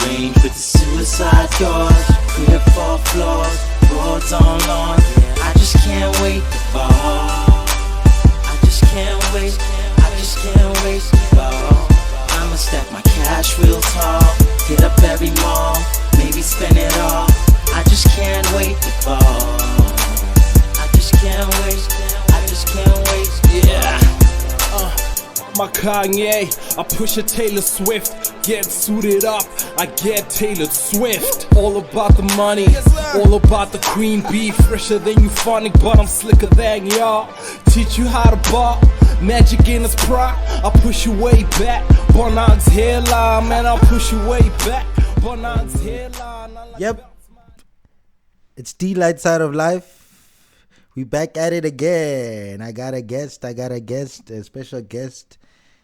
range with the suicide doors. Crib for floors, roads on lawn. I just can't wait to ball. I just can't wait. I just can't wait to ball. I'ma stack my cash real tall. Hit up every mall, maybe spend it all. I just can't wait to ball. I just can't wait. I just can't wait. Yeah. My Kanye, I push a Taylor Swift. Get suited up, I get Taylor Swift. All about the money, all about the queen bee. Fresher than you phonic, but I'm slicker than y'all. Teach you how to ball, magic in its prime. I push you way back, Bonog's hairline. Man, I'll push you way back, Bonog's hairline. Yep. It's the light side of life. We back at it again. I got a guest, a special guest.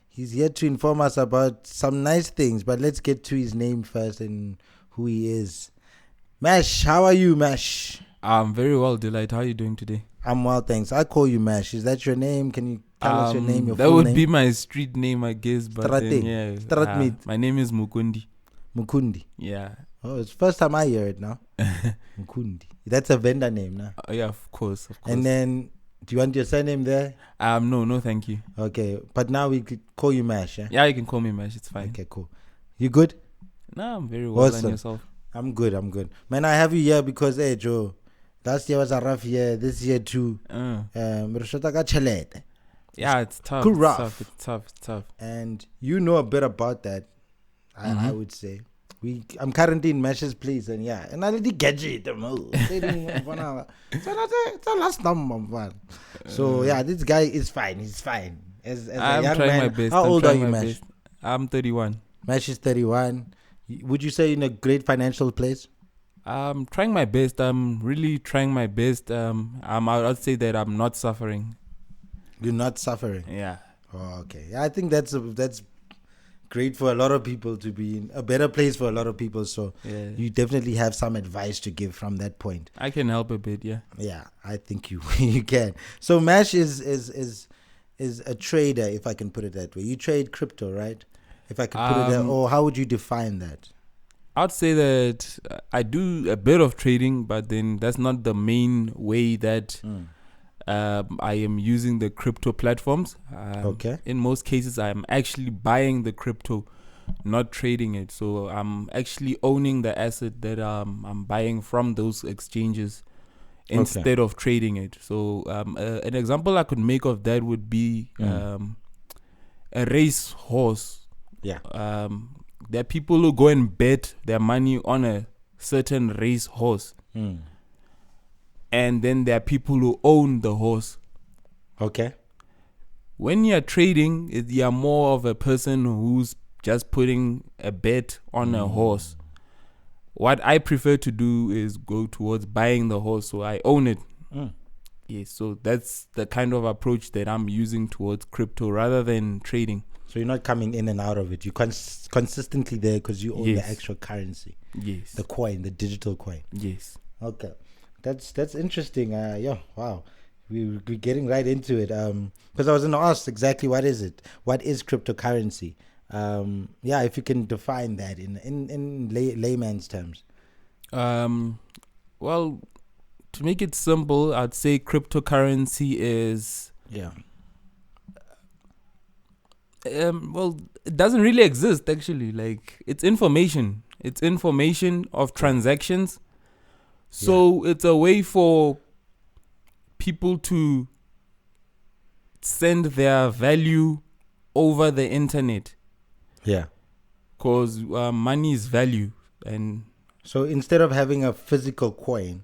He's here to inform us about some nice things, but let's get to his name first and who he is. Mash, how are you, Mash? I'm very well, Delight. How are you doing today? I'm well, thanks. I call you Mash. Is that your name? Can you tell us your name, your that full would name? be my street name, I guess. But then, yeah, my name is Mukundi. Mukundi. Yeah. Oh, it's the first time I hear it now. Mukundi. That's a vendor name now. Yeah, of course. And then, do you want your surname there? No, thank you. Okay, but now we could call you Mash, yeah? Yeah, you can call me Mash. It's fine. Okay, cool. You good? No, I'm very well. Awesome. And yourself? I'm good. Man, I have you here because, hey, Joe, last year was a rough year. This year too. Yeah, it's tough. It's tough. And you know a bit about that, I would say. I'm currently in Mash's place, and yeah, and I already gadget them. So yeah, this guy is fine. He's fine. As I'm a young trying man, my best. How old are you, Mash? I'm 31. Mash is 31. Would you say in a great financial place? I'm trying my best. I'm really trying my best. I would say that I'm not suffering. You're not suffering. Yeah. Oh, okay. Yeah, I think that's great for a lot of people to be in a better place for a lot of people. So yeah. You definitely have some advice to give from that point. I can help a bit, yeah. Yeah, I think you you can. So Mash is a trader, if I can put it that way. You trade crypto, right? If I could put it that, or how would you define that? I'd say that I do a bit of trading, but then that's not the main way that I am using the crypto platforms. Okay. In most cases, I'm actually buying the crypto, not trading it. So I'm actually owning the asset that I'm buying from those exchanges instead of trading it. So an example I could make of that would be a race horse. Yeah. There are people who go and bet their money on a certain race horse. And then there are people who own the horse. Okay. When you're trading, you're more of a person who's just putting a bet on a horse. What I prefer to do is go towards buying the horse, so I own it. Yes, so that's the kind of approach that I'm using towards crypto rather than trading. So you're not coming in and out of it. You're consistently there because you own the actual currency. Yes. The coin, the digital coin. Yes. Okay. That's interesting. Wow. We're getting right into it. Because I was going to ask exactly what is it? What is cryptocurrency? If you can define that in layman's terms. Well, to make it simple, I'd say cryptocurrency is... Yeah. It doesn't really exist, actually. Like, it's information. It's information of transactions. So it's a way for people to send their value over the internet. Yeah. Because money is value. And so instead of having a physical coin,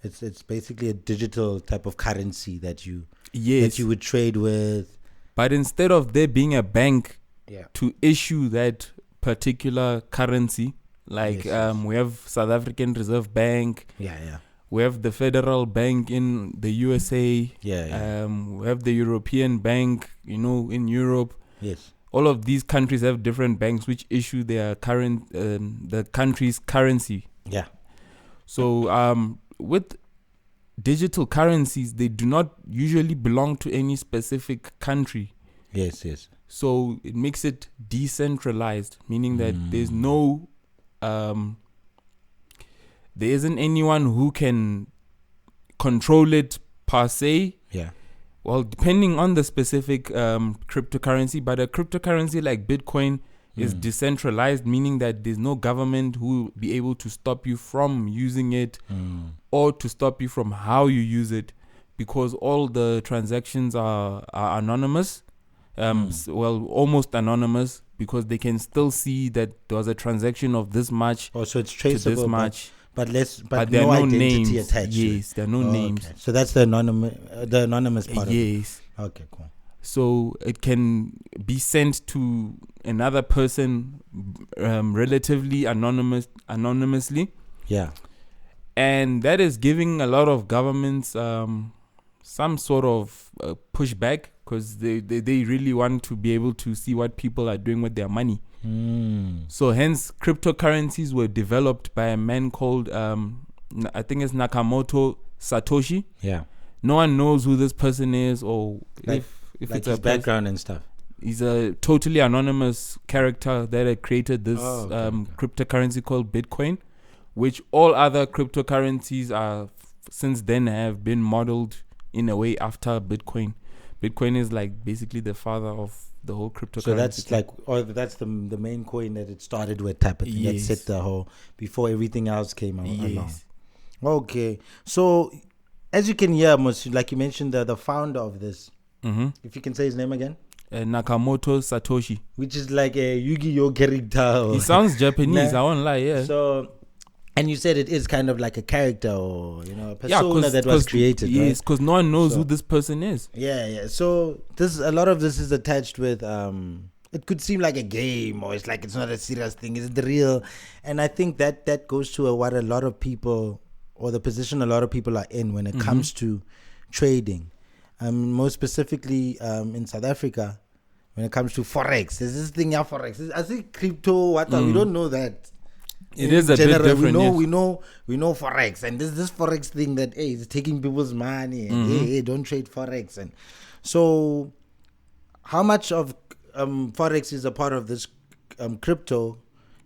it's basically a digital type of currency that you would trade with. But instead of there being a bank to issue that particular currency, like we have South African Reserve Bank. We have the Federal Bank in the USA. We have the European Bank, in Europe. Yes. All of these countries have different banks which issue their the country's currency. Yeah. So with digital currencies, they do not usually belong to any specific country. Yes. So it makes it decentralized, meaning that there's no there isn't anyone who can control it per se. Yeah. Well, depending on the specific cryptocurrency, but a cryptocurrency like Bitcoin is decentralized, meaning that there's no government who will be able to stop you from using it or to stop you from how you use it, because all the transactions are anonymous. Well, almost anonymous, because they can still see that there was a transaction of this much. Oh, so it's to traceable, this much. but there no are no identity names. attached. Yes, there are no names. Okay. So that's the anonymous part of it. Yes. Okay, cool. So it can be sent to another person relatively anonymously. Yeah. And that is giving a lot of governments some sort of pushback, because they really want to be able to see what people are doing with their money. So hence cryptocurrencies were developed by a man called I think it's Nakamoto Satoshi. Yeah. No one knows who this person is, or if Like it's his a background and stuff. He's a totally anonymous character that had created this cryptocurrency called Bitcoin, which all other cryptocurrencies are since then have been modeled in a way after Bitcoin. Bitcoin is like basically the father of the whole cryptocurrency. So that's like, or that's the main coin that it started with, type of thing. That set the whole, before everything else came along. Yes. Okay. So as you can hear, like you mentioned, the founder of this, if you can say his name again. Nakamoto Satoshi. Which is like a Yu-Gi-Oh character. He sounds Japanese, I won't lie, yeah. So, and you said it is kind of like a character, or a persona that was created. Yes, because no one knows So- who this person is. Yeah. So a lot of this is attached with it could seem like a game, or it's like it's not a serious thing. Is it real? And I think that goes to what a lot of people, or the position a lot of people are in when it comes to trading. Most specifically in South Africa, when it comes to forex, there's this thing, forex. I think crypto. We don't know that. It is a bit different. We know forex, and this forex thing that is taking people's money, and hey, don't trade forex. And so, how much of forex is a part of this crypto?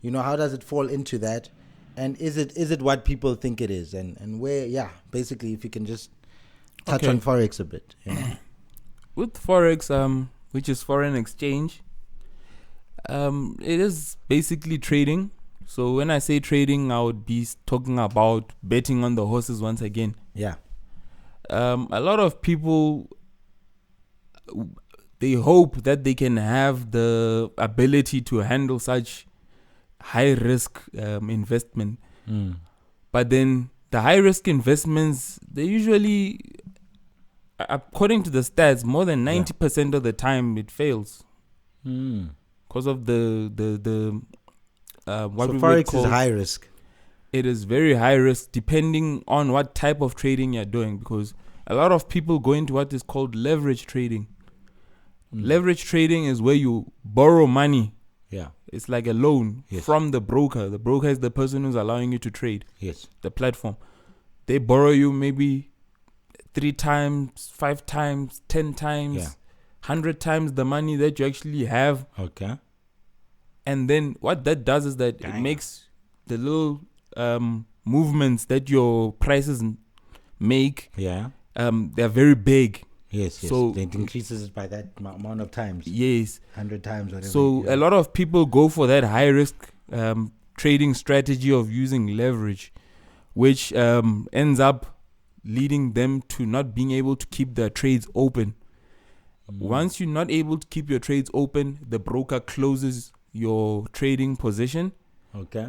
How does it fall into that? And is it what people think it is? And where? Yeah, basically, if you can just touch on forex a bit. With forex, which is foreign exchange, it is basically trading. So when I say trading, I would be talking about betting on the horses once again. Yeah. A lot of people, they hope that they can have the ability to handle such high risk investment. But then the high risk investments, they usually, according to the stats, more than 90% of the time it fails. Because of the what so we forex would call is high risk. It is very high risk depending on what type of trading you're doing, because a lot of people go into what is called leverage trading. Leverage trading is where you borrow money. Yeah. It's like a loan from the broker. The broker is the person who's allowing you to trade. Yes. The platform. They borrow you maybe 3 times, 5 times, 10 times, 100 times the money that you actually have. Okay. And then what that does is that it makes the little movements that your prices make, they're very big. Yes. So it increases it by that amount of times. Yes. 100 times, whatever. So a lot of people go for that high risk trading strategy of using leverage, which ends up leading them to not being able to keep their trades open. Once you're not able to keep your trades open, the broker closes your trading position. Okay.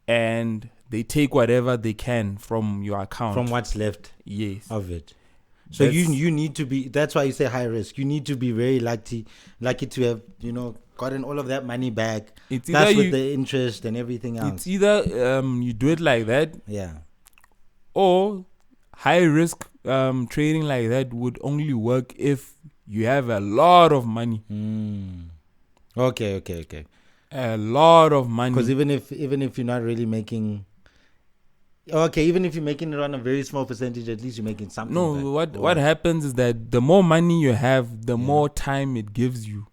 And they take whatever they can from your account. From what's left of it. So you need to be, that's why you say high risk. You need to be very lucky to have, gotten all of that money back. It's That's either with the interest and everything else. It's either you do it like that. Yeah. Or high risk trading like that would only work if you have a lot of money. Okay. A lot of money. Because even if you're not really making, even if you're making it on a very small percentage, at least you're making something. No, what happens is that the more money you have, the more time it gives you.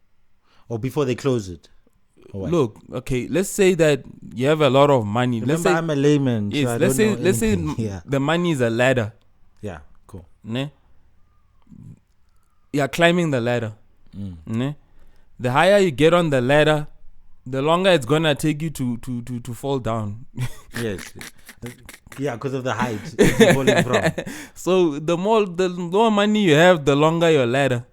Or before they close it. Or what? look, okay, let's say that you have a lot of money. Remember, I'm a layman. So I let's don't say know anything. Yeah. the money is a ladder. Yeah. Cool. Ne? You're climbing the ladder. Mm. Ne? The higher you get on the ladder, the longer it's gonna take you to fall down. Yes. Yeah, because of the height it's falling from. So the more money you have, the longer your ladder.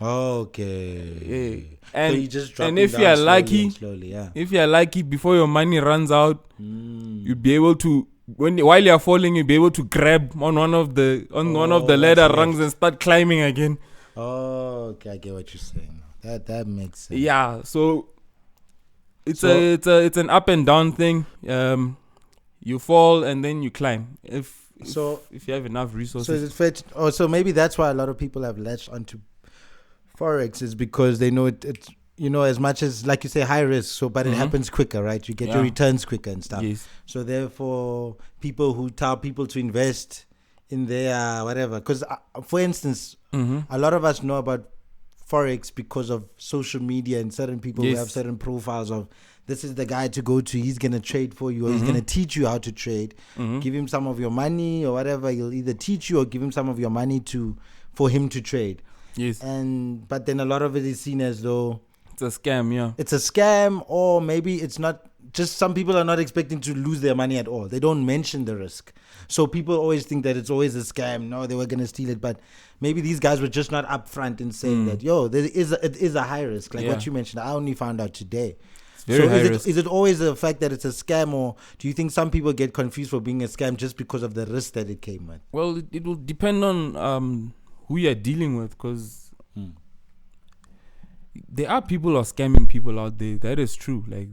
Okay. And, so you just and if you're lucky, slowly, yeah. if you're lucky, before your money runs out, you'll be able to while you're falling, you'll be able to grab on one of the ladder rungs and start climbing again. Oh, okay, I get what you're saying. That makes sense. Yeah, so it's an up and down thing. You fall and then you climb. If you have enough resources. So is it fair so maybe that's why a lot of people have latched onto Forex, is because they know it's as much as, like you say, high risk, so but it happens quicker, right? You get your returns quicker and stuff. Yes. So therefore, people who tell people to invest in their whatever, because for instance, a lot of us know about Forex because of social media and certain people who have certain profiles of, this is the guy to go to, he's going to trade for you, or he's going to teach you how to trade. Give him some of your money or whatever, he'll either teach you or give him some of your money for him to trade. Yes. But then a lot of it is seen as though it's a scam, yeah. It's a scam, or maybe it's not. Just some people are not expecting to lose their money at all. They don't mention the risk. So people always think that it's always a scam. No, they were going to steal it. But maybe these guys were just not upfront in saying that, it is a high risk. Like what you mentioned. I only found out today. Very high risk. Is it always the fact that it's a scam, or do you think some people get confused for being a scam just because of the risk that it came with? Well, it will depend on who you're dealing with, because there are people who are scamming people out there. That is true. Like,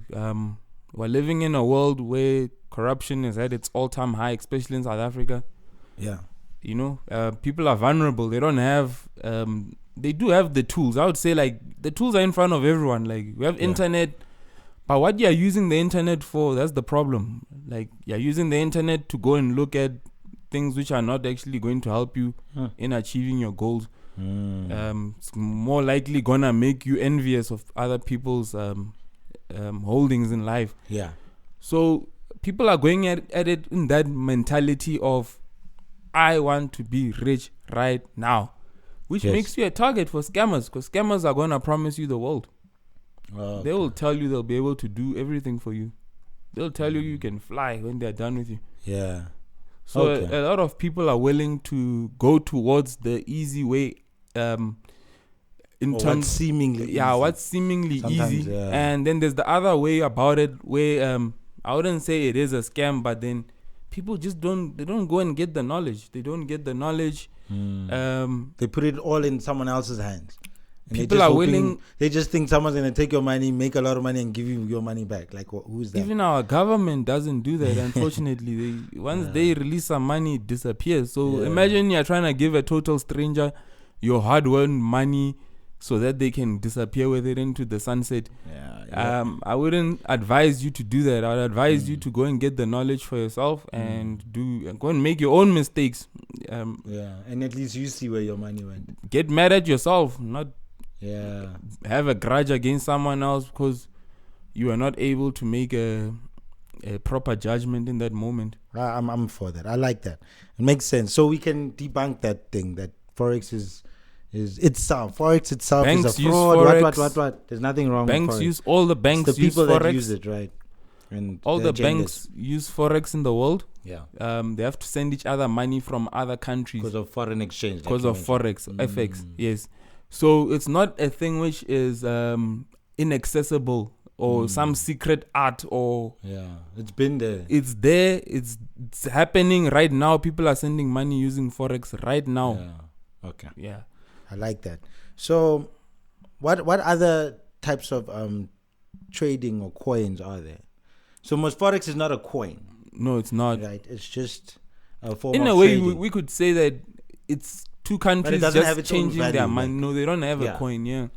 we're living in a world where corruption is at its all-time high, especially in South Africa. Yeah. People are vulnerable. They don't have, they do have the tools. I would say, like, the tools are in front of everyone. Like, we have internet, but what you're using the internet for, that's the problem. Like, you're using the internet to go and look at things which are not actually going to help you in achieving your goals. It's more likely gonna make you envious of other people's holdings in life. Yeah. So people are going at it in that mentality of, I want to be rich right now, which makes you a target for scammers, because scammers are gonna promise you the world. They will tell you they'll be able to do everything for you. They'll tell you can fly when they're done with you. Yeah. So a lot of people are willing to go towards the easy way, what's seemingly easy. And then there's the other way about it, where I wouldn't say it is a scam, but then people just don't go and get the knowledge. They don't get the knowledge. They put it all in someone else's hands. And people are willing. They just think someone's going to take your money, make a lot of money, and give you your money back. Like, who's that? Even our government doesn't do that, unfortunately. Once they release some money, it disappears. So imagine you're trying to give a total stranger your hard-earned money so that they can disappear with it into the sunset. I wouldn't advise you to do that. I would advise you to go and get the knowledge for yourself and go and make your own mistakes. And at least you see where your money went. Get mad at yourself, not have a grudge against someone else because you are not able to make a proper judgment in that moment. I'm for that. I like that. It makes sense. So we can debunk that thing that Forex is itself. Forex itself banks is a fraud. Forex. What? There's nothing wrong with Forex. All the banks it's the people use Forex. that use it, right? And all the banks use Forex in the world. Yeah. They have to send each other money from other countries. Because of foreign exchange. Because of Forex, FX, yes. So it's not a thing which is inaccessible or some secret art or... Yeah, it's been there. It's there. It's happening right now. People are sending money using Forex right now. Yeah. Okay. Yeah. I like that. So what other types of trading or coins are there? So most Forex is not a coin. No, it's not. Right. It's just a form in of a way, trading. we could say that it's two countries just changing their money. No, they don't have a coin,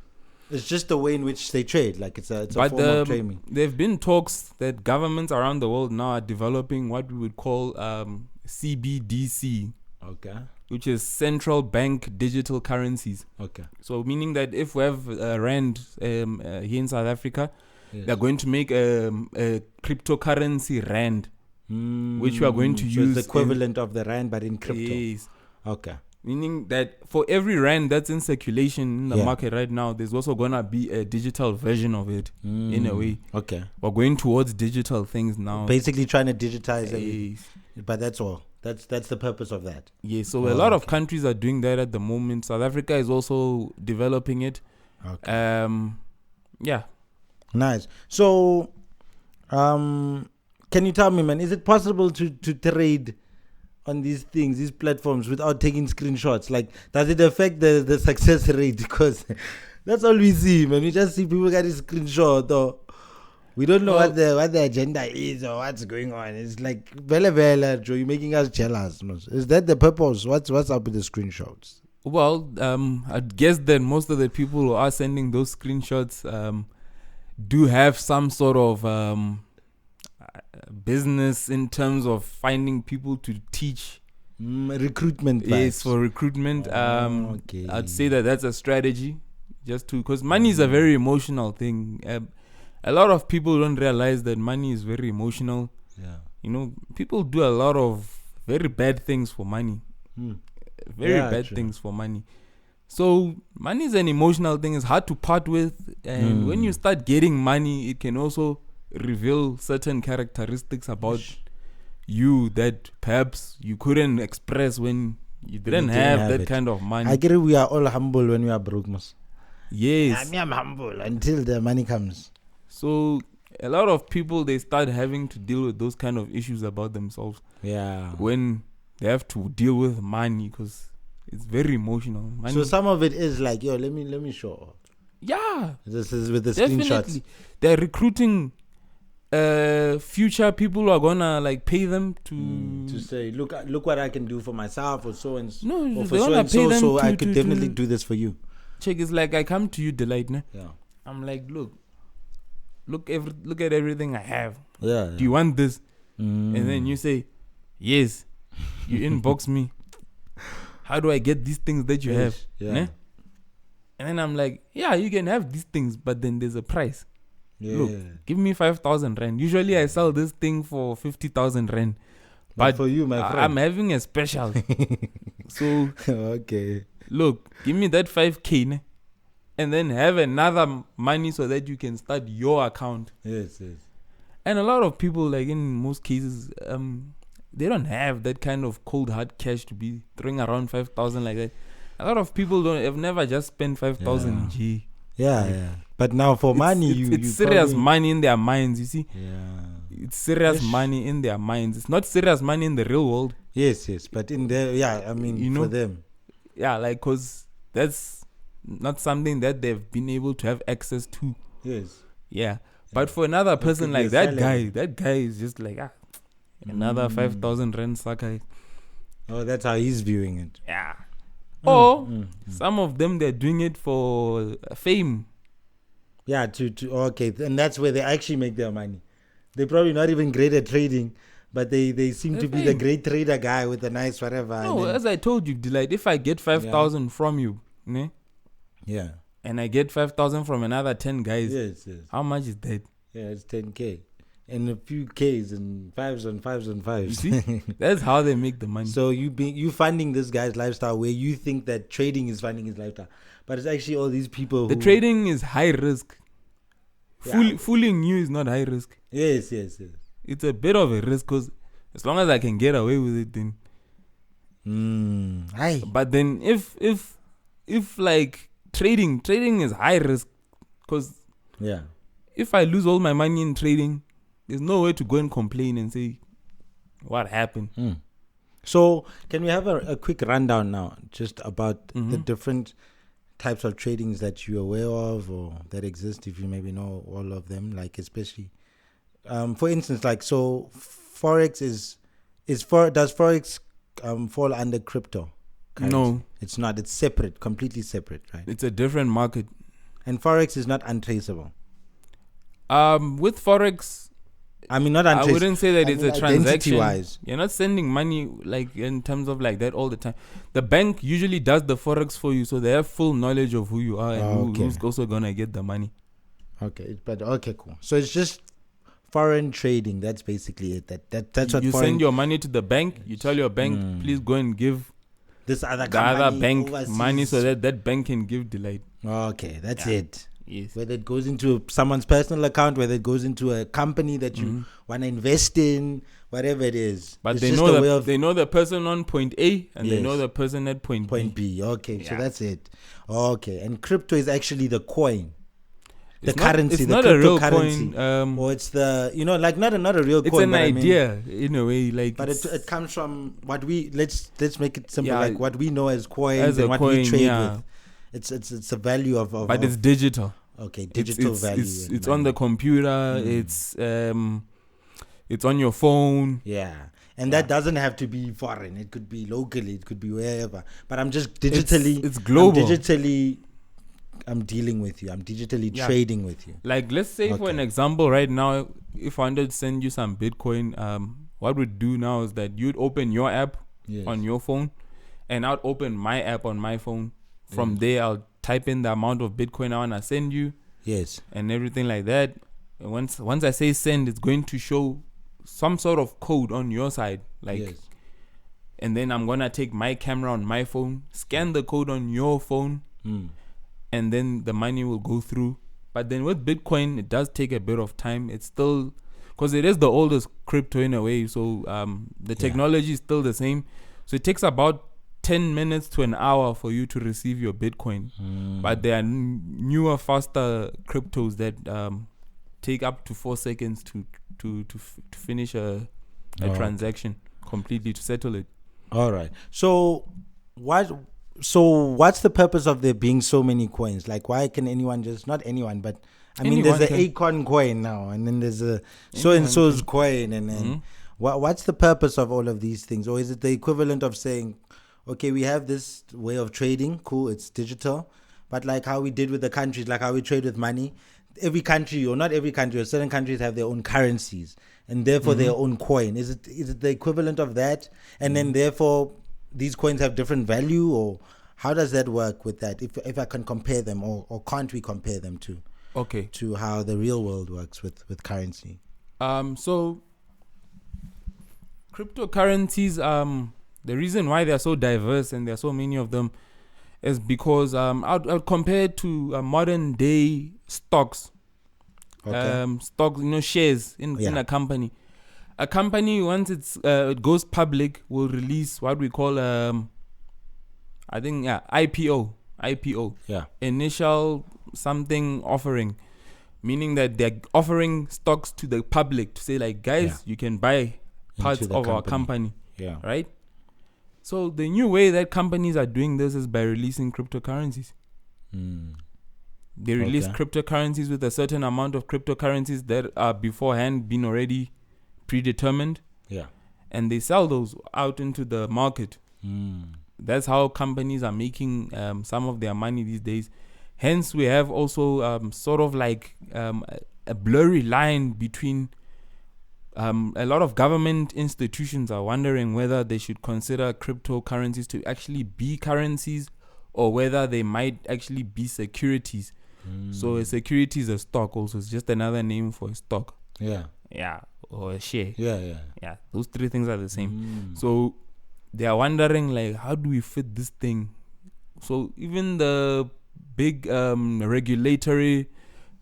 It's just the way in which they trade. Like it's a form of trading. There have been talks that governments around the world now are developing what we would call CBDC. Okay. Which is central bank digital currencies. Okay. So meaning that if we have rand here in South Africa, they're going to make a cryptocurrency rand, which we are going to so use. It's the equivalent of the rand, but in crypto. Yes. Okay. Meaning that for every rand that's in circulation in the market right now, there's also going to be a digital version of it in a way. Okay. We're going towards digital things now. Basically trying to digitize Yes. But that's all. That's the purpose of that. Yeah, so a lot of countries are doing that at the moment. South Africa is also developing it. Okay. Yeah. Nice. So, can you tell me, man, is it possible to trade on these things, these platforms, without taking screenshots? Like, does it affect the success rate? Because that's all we see, man. We just see people getting screenshot, or we don't know what the agenda is or what's going on. It's like, Joe, you're making us jealous. Is that the purpose? What's up with the screenshots? Well, I guess that most of the people who are sending those screenshots do have some sort of business in terms of finding people to teach. Recruitment. Yes, for recruitment. Okay. I'd say that's a strategy, just to, because money is a very emotional thing. A lot of people don't realize that money is very emotional. Yeah. You know, people do a lot of very bad things for money. Very bad things for money. So money is an emotional thing. It's hard to part with, and when you start getting money, it can also reveal certain characteristics about you that perhaps you couldn't express when you didn't have that kind of money. I get it. We are all humble when we are broke, mos. Yes. I'm humble until the money comes. So a lot of people, they start having to deal with those kind of issues about themselves. Yeah. When they have to deal with money, because it's very emotional. Money. So some of it is like, yo, let me show. Yeah. This is with the Definitely. screenshots. They're recruiting future people who are gonna like pay them to say, look what I can do for myself, or so and so. No, or they for so wanna and pay so, them so to- I could to- definitely to- do this for you. check. It's like I come to you, Delight, ne? Yeah. I'm like, look at everything I have. Yeah. Do you want this? And then you say, yes. You inbox me. How do I get these things that you have? Yeah. Ne? And then I'm like, yeah, you can have these things, but then there's a price. Yeah. Look, give me 5,000 rand. Usually I sell this thing for 50,000 rand. But for you, my friend. I'm having a special. So Okay. look, give me that 5K, ne? And then have another money so that you can start your account. Yes. And a lot of people, like in most cases, they don't have that kind of cold hard cash to be throwing around 5,000 like that. A lot of people have never just spent 5,000 G. Yeah. But now for money, it's you serious probably- money in their minds, you see. Yeah. It's serious money in their minds. It's not serious money in the real world. Yes. But in there, I mean, You know? for them. Yeah, like, because that's not something that they've been able to have access to. Yes. Yeah. But for another person could be like a that salary. guy is just like, another 5,000 rand sucker. Oh, that's how he's viewing it. Yeah. Or some of them, they're doing it for fame. Yeah, okay, and that's where they actually make their money. They're probably not even great at trading, but they seem to be the great trader guy with a nice whatever. No, as I told you, Delight, if I get 5,000 from you, ne? Yeah. And I get 5,000 from another 10 guys, Yes. how much is that? Yeah, it's 10K. And a few Ks and fives and fives and fives. You see? That's how they make the money. So you funding this guy's lifestyle where you think that trading is funding his lifestyle. But it's actually all these people The trading is high risk. Fooling you is not high risk. Yes. It's a bit of a risk, because as long as I can get away with it, then. Aye. But then if like trading is high risk, because Yeah. if I lose all my money in trading, there's no way to go and complain and say what happened. So can we have a quick rundown now just about the different types of tradings that you're aware of or that exist, if you maybe know all of them, like especially for instance, like, so Forex does Forex fall under crypto? No, It's not. It's separate, completely separate, right? it's a different market. And Forex is not untraceable. With Forex, I mean, not I untraceable. wouldn't say that it's a transaction. Identity-wise. You're not sending money like in terms of like that all the time. The bank usually does the Forex for you, so they have full knowledge of who you are and who's also gonna get the money. Okay, but okay, cool. So it's just foreign trading. That's basically it. That's what you foreign, send your money to the bank. You tell your bank, please go and give this other the other company bank overseas. money so that bank can give Delight. Okay, that's Yeah. it. Yes. Whether it goes into someone's personal account, whether it goes into a company that you want to invest in, whatever it is. But It's they just know a way they know the person on point A and they Yes. know the person at point point B. B. Okay, so Yeah. that's it. Okay, and crypto is actually the coin, the It's not- currency, it's the not a real cryptocurrency. coin. Or it's the like not a real It's coin, an but I mean, idea in a way, like but it's it comes from what we let's make it simple, Yeah. like what we know as coins as and a what coin. we trade Yeah, with. It's a value of but it's digital. okay, digital it's, value. It's, and it's on money. the computer. It's on your phone. Yeah. And that doesn't have to be foreign. It could be locally. It could be wherever. But I'm just digitally. It's global. I'm dealing with you. I'm digitally Yeah. trading with you. Like, let's say for an Okay. example, right now, if I wanted to send you some Bitcoin, what we'd do now is that you'd open your app Yes. on your phone, and I'd open my app on my phone. From there, I'll type in the amount of Bitcoin I wanna send you Yes. and everything like that. And once I say send, it's going to show some sort of code on your side, like. Yes. And then I'm gonna take my camera on my phone, scan the code on your phone, and then the money will go through. But then with Bitcoin, it does take a bit of time. It's still, because it is the oldest crypto in a way, so the technology is still the same. So it takes about 10 minutes to an hour for you to receive your Bitcoin. But there are newer, faster cryptos that take up to 4 seconds to finish a transaction completely, to settle it. All right. So what's the purpose of there being so many coins? Like, why can anyone just, not anyone, but I mean, Anyone there's can. an Akon coin now, and then there's a so and so's coin, and then what's the purpose of all of these things? Or is it the equivalent of saying, okay, we have this way of trading, cool, it's digital, but like how we did with the countries, like how we trade with money, every country, or not every country, or certain countries have their own currencies and therefore their own coin. Is it the equivalent of that? And then therefore these coins have different value, or how does that work with that? If I can compare them, or can't we compare them to how the real world works with currency? So cryptocurrencies, the reason why they're so diverse and there are so many of them is because I'd compare it to modern day stocks. Stocks, shares in a company. A company, once it goes public, will release what we call IPO. Yeah. Initial something offering, meaning that they're offering stocks to the public to say, like, guys, you can buy parts Into the of our company. Yeah. Right? So the new way that companies are doing this is by releasing cryptocurrencies. They release cryptocurrencies with a certain amount of cryptocurrencies that are beforehand been already predetermined. Yeah. And they sell those out into the market. That's how companies are making some of their money these days. Hence, we have also sort of like a blurry line between a lot of government institutions are wondering whether they should consider cryptocurrencies to actually be currencies, or whether they might actually be securities. So a security is a stock also. It's just another name for a stock. Yeah. Yeah. Or a share. Yeah. Those three things are the same. So they are wondering, like, how do we fit this thing? So even the big regulatory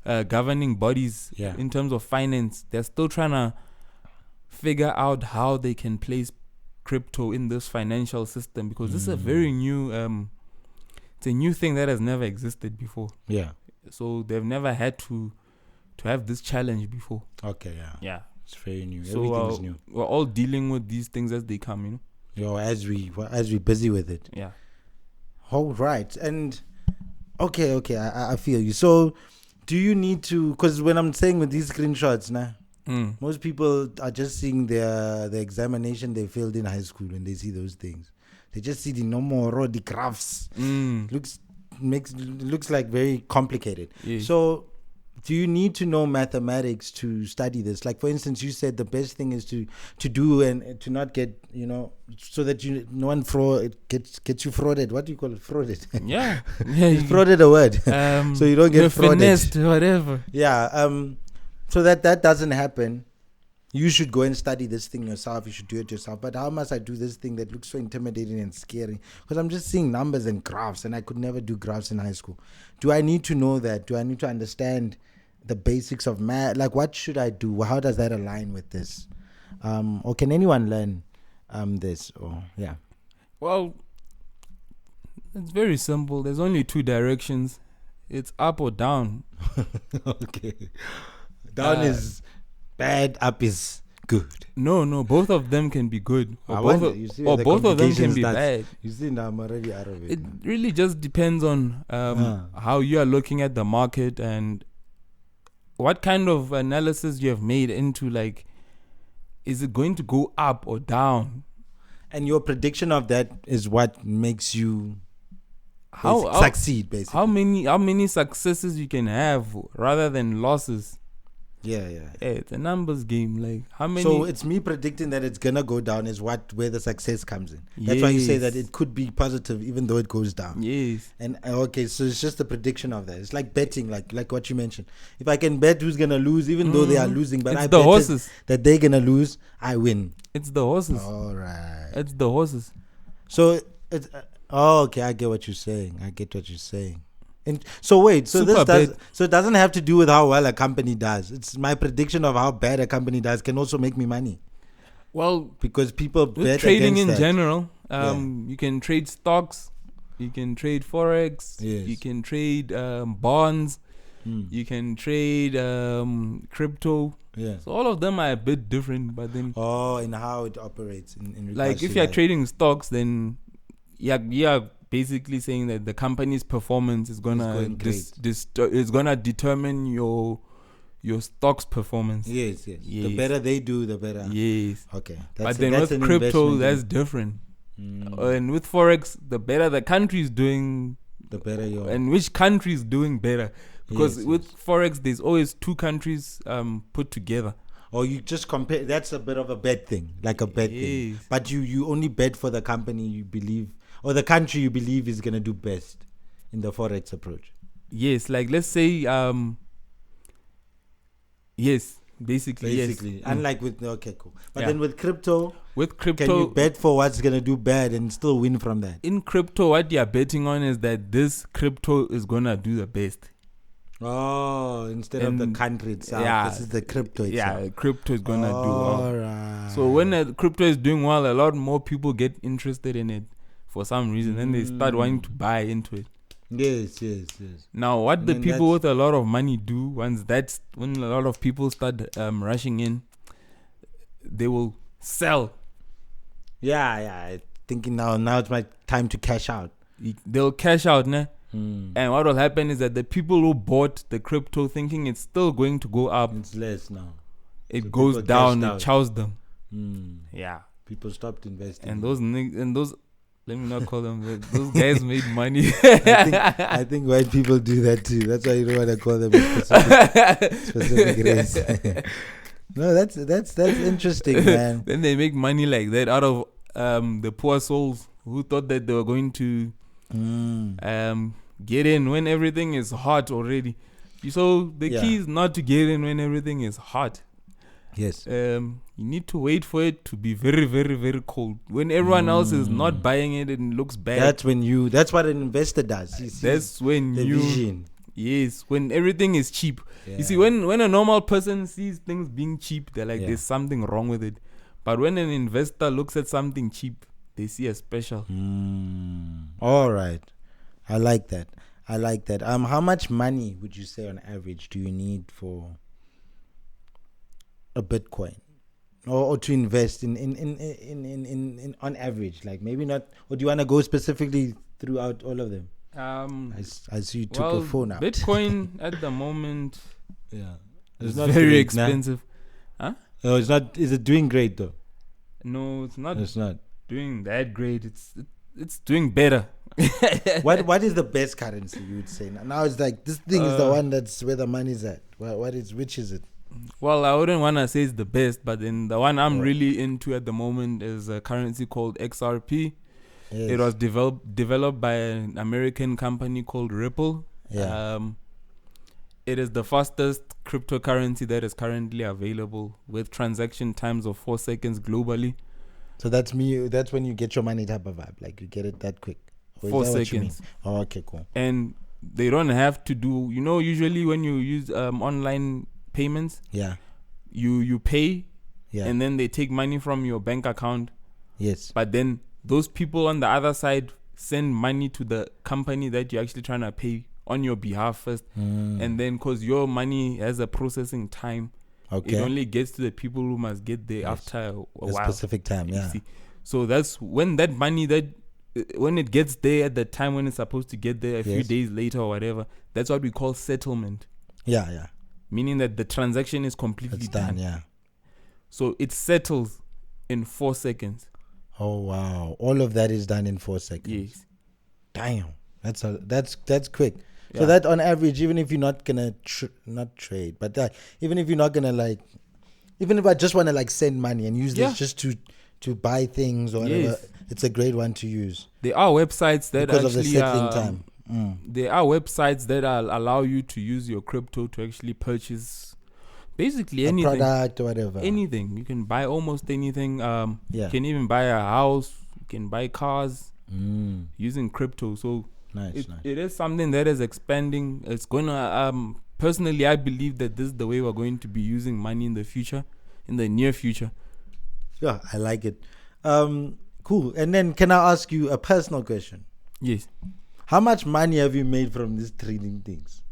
governing bodies in terms of finance, they're still trying to figure out how they can place crypto in this financial system, because this is a very new it's a new thing that has never existed before. Yeah. So they've never had to have this challenge before. Okay. Yeah. It's very new. So Everything's new. we're all dealing with these things as they come, As we busy with it. Yeah. All right. And okay, I feel you. So do you need to, because when I'm saying with these screenshots most people are just seeing the examination they failed in high school when they see those things. They just see the normal the graphs. Looks like very complicated. Yeah. So do you need to know mathematics to study this? Like, for instance, you said the best thing is to do and to not get, so that no one gets you frauded. What do you call it? Frauded. Yeah. Is frauded a word? So you don't get frauded. Finessed, whatever. Yeah. So that doesn't happen. You should go and study this thing yourself. You should do it yourself. But how must I do this thing that looks so intimidating and scary? Because I'm just seeing numbers and graphs, and I could never do graphs in high school. Do I need to know that? Do I need to understand the basics of math? Like, what should I do? How does that align with this? Or can anyone learn this? Or yeah. Well, it's very simple. There's only two directions. It's up or down. Okay. Down is bad, up is good. No, both of them can be good. Or both of them can be bad. You see, now I'm already out of it. It really just depends on how you are looking at the market and what kind of analysis you have made into, like, is it going to go up or down? And your prediction of that is what makes you succeed, basically. How many successes you can have rather than losses. Yeah. It's a numbers game. Like, how many? So it's me predicting that it's gonna go down is where the success comes in. That's why you say that it could be positive even though it goes down. Yes. And okay, so it's just a prediction of that. It's like betting, like what you mentioned. If I can bet who's gonna lose, even though they are losing, but I bet horses that they're gonna lose, I win. It's the horses. All right. It's the horses. So it's okay. I get what you're saying. And so wait, so it doesn't have to do with how well a company does. It's my prediction of how bad a company does can also make me money. Well, because people bet trading in that. general, you can trade stocks, you can trade forex, you can trade bonds, you can trade crypto. Yeah. So all of them are a bit different, but then in how it operates in like if you're trading stocks, then yeah. Basically saying that the company's performance is gonna determine your stock's performance. Yes. The better they do, the better. Yes. Okay. But then with crypto, that's different. And with forex, the better the country is doing, the better your. And which country is doing better? Because with forex, there's always two countries put together. Or you just compare. That's a bit of a bet thing, like a bet thing. But you only bet for the company you believe. Or the country you believe is going to do best in the forex approach. Yes, like let's say, yes, basically. Yes. Unlike with, okay, cool. But then with crypto, can you bet for what's going to do bad and still win from that? In crypto, what you're betting on is that this crypto is going to do the best. Oh, instead of the country itself, this is the crypto itself. Yeah, crypto is going to do well. Right. So when the crypto is doing well, a lot more people get interested in it. For some reason, then they start wanting to buy into it. Yes. Now, what the people with a lot of money do when a lot of people start rushing in, they will sell. Yeah. Thinking now it's my time to cash out. They'll cash out, ne? And what will happen is that the people who bought the crypto thinking it's still going to go up, it's less now. It goes down. It chows them. Yeah. People stopped investing. And those. Let me not call them. Those guys made money. I think white people do that too. That's why you don't want to call them a specific race. No, that's interesting, man. Then they make money like that out of the poor souls who thought that they were going to get in when everything is hot already. So the key is not to get in when everything is hot. Yes. You need to wait for it to be very, very, very cold. When everyone else is not buying it and it looks bad. That's what an investor does. That's when the vision. Yes, when everything is cheap. Yeah. You see, when a normal person sees things being cheap, they're like, there's something wrong with it. But when an investor looks at something cheap, they see a special. All right. I like that. How much money would you say on average do you need for a Bitcoin, or to invest in on average? Like maybe not, or do you want to go specifically throughout all of them? I see you took your phone out. Bitcoin at the moment, it's not very expensive. Huh? No, it's not. Is it doing great though? No, it's not. It's not doing that great. It's doing better. What is the best currency you would say? Now it's like this thing is the one that's where the money's at. Which is it? Well, I wouldn't want to say it's the best, but then the one I'm really into at the moment is a currency called XRP. Yes. It was developed by an American company called Ripple. Yeah. It is the fastest cryptocurrency that is currently available with transaction times of 4 seconds globally. So that's when you get your money type of vibe. Like you get it that quick. Or is 4 that what you mean? seconds. Oh, okay, cool. And they don't have to do, usually when you use online payments, Yeah. you pay, Yeah. and then they take money from your bank account. Yes. But then those people on the other side send money to the company that you're actually trying to pay on your behalf first. And then because your money has a processing time, Okay. it only gets to the people who must get there after a A while. specific time, You yeah. see. So that's when that money when it gets there at the time when it's supposed to get there a few Yes. days later or whatever, that's what we call settlement. Yeah, yeah. Meaning that the transaction is completely It's done, yeah. So it settles in 4 seconds. Oh wow. All of that is done in 4 seconds. Yes. Damn. That's quick. So Yeah. that on average, even if you're not gonna not trade, but even if you're not gonna even if I just want to send money and use this just to buy things or whatever, Yes. it's a great one to use There are websites that because actually of the settling time. There are websites that allow you to use your crypto to actually purchase basically A anything. product or whatever. Anything. You can buy almost anything. Yeah. You can even buy a house. You can buy cars using crypto. So Nice. it is something that is expanding. It's going to, personally, I believe that this is the way we're going to be using money in the future, in the near future. Yeah, I like it. Cool. And then can I ask you a personal question? Yes. How much money have you made from these trading things?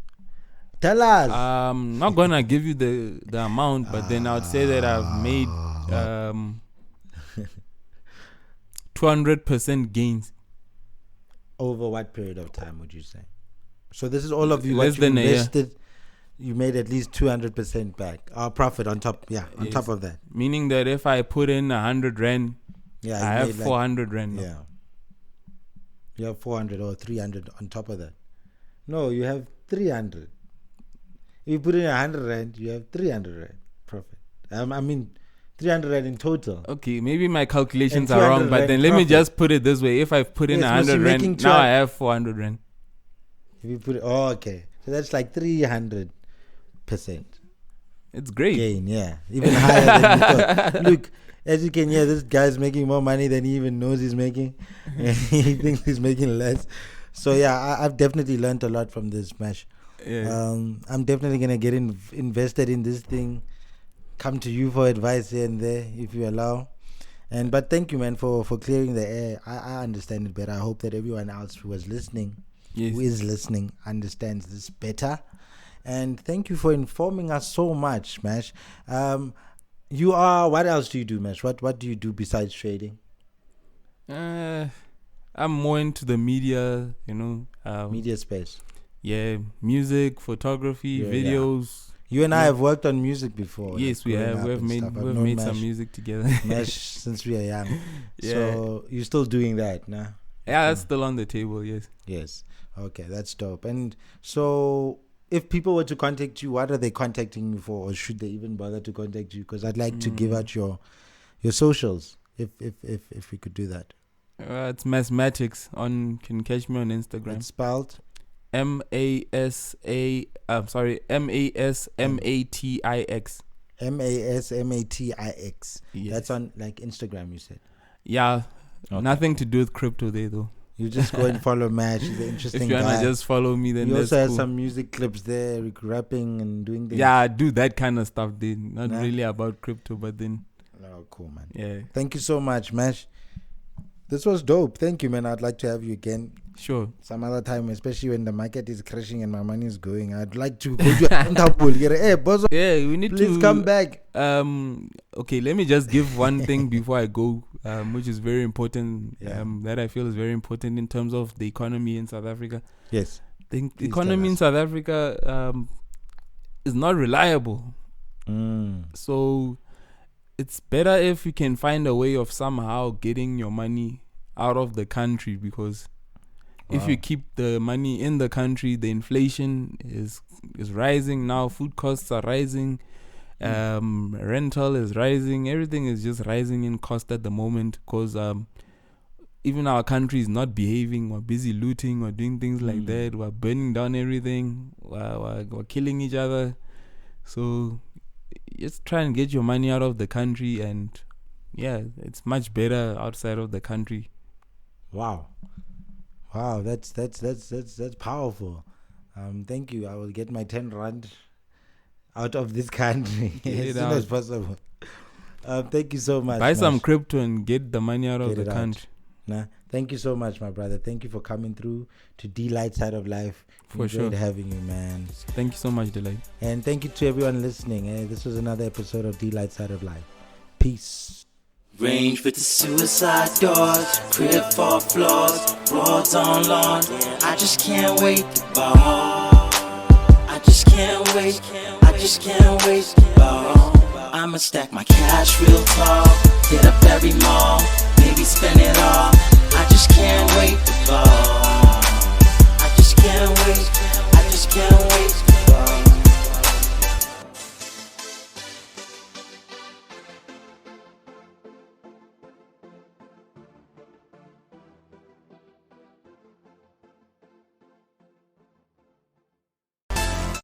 Tell us. I'm not going to give you the amount, but then I would say that I've made 200% gains. Over what period of time would you say? So this is all of you Less what you than a year. invested. You made at least 200% back. Our profit on top. Yeah, on Yes. top of that. Meaning that if I put in 100 rand, Yeah, I you have made 400 rand. now. Yeah. You have 400 or 300 on top of that. No, you have 300. If you put in 100 rand, you have 300 rand profit. 300 rand in total. Okay, maybe my calculations And are wrong, 200 but rand then let me profit. just put it this way. If I've put in Yes, because 100 you're making rand, now I have 400 rand. If you put it, okay. So that's like 300% It's great. gain, yeah. Even higher than you thought. Look, as you can hear, this guy's making more money than he even knows he's making. And he thinks he's making less. So yeah, I've definitely learned a lot from this Mash. Yeah. I'm definitely gonna get invested in this thing. Come to you for advice here and there if you allow. But thank you, man, for clearing the air. I understand it better. I hope that everyone else who is listening understands this better. And thank you for informing us so much, Mash. What else do you do, Mash? What do you do besides trading? I'm more into the media, Media space. Yeah, music, photography, videos. You and I have worked on music before. Yes, we have. We've made some music together. Mash since we are young. Yeah. So you're still doing that, nah? Yeah, that's still on the table. Yes. Yes. Okay, that's dope. And so, if people were to contact you, what are they contacting you for, or should they even bother to contact you? Because I'd like to give out your socials, if we could do that. It's mathematics on. Can catch me on Instagram. It's spelled MASMATIX. MASMATIX. Yes. That's on Instagram, you said. Yeah. Okay. Nothing to do with crypto there though. You just go and follow Mash. He's an interesting If you guy. wanna just follow me, then You that's also have cool. some music clips there, rapping and doing things. Yeah, I do that kind of stuff. Then not really about crypto, but then Oh, cool, man. yeah, Thank you so much, Mash. This was dope. Thank you, man. I'd like to have you again sure. some other time, especially when the market is crashing and my money is going. I'd like to go to hey, boss, Yeah, we need please to come back. Okay, let me just give one thing before I go, which is very important. Yeah. That I feel is very important in terms of the economy in South Africa. Yes. The Please economy tell in us. South Africa is not reliable. So it's better if you can find a way of somehow getting your money out of the country, because If you keep the money in the country, the inflation is rising now. Food costs are rising. Rental is rising. Everything is just rising in cost at the moment because even our country is not behaving. We're busy looting. We're doing things like that. We're burning down everything. We're killing each other. So just try and get your money out of the country, and yeah, it's much better outside of the country. Wow, that's powerful. Thank you. I will get my 10 rand out of this country as soon as possible. Thank you so much. Buy some crypto and get the money out of the country. Nah, thank you so much, my brother. Thank you for coming through to Delight Side of Life. For Enjoyed sure. having you, man. Thank you so much, Delight. And thank you to everyone listening. This was another episode of Delight Side of Life. Peace. Range with the suicide doors, crib for floors, broads on lawn. I just can't wait to ball. I just can't wait. I just can't wait to ball. I'ma stack my cash real tall, hit up every mall, maybe spend it all. I just can't wait to ball. I just can't wait. I just can't wait to ball.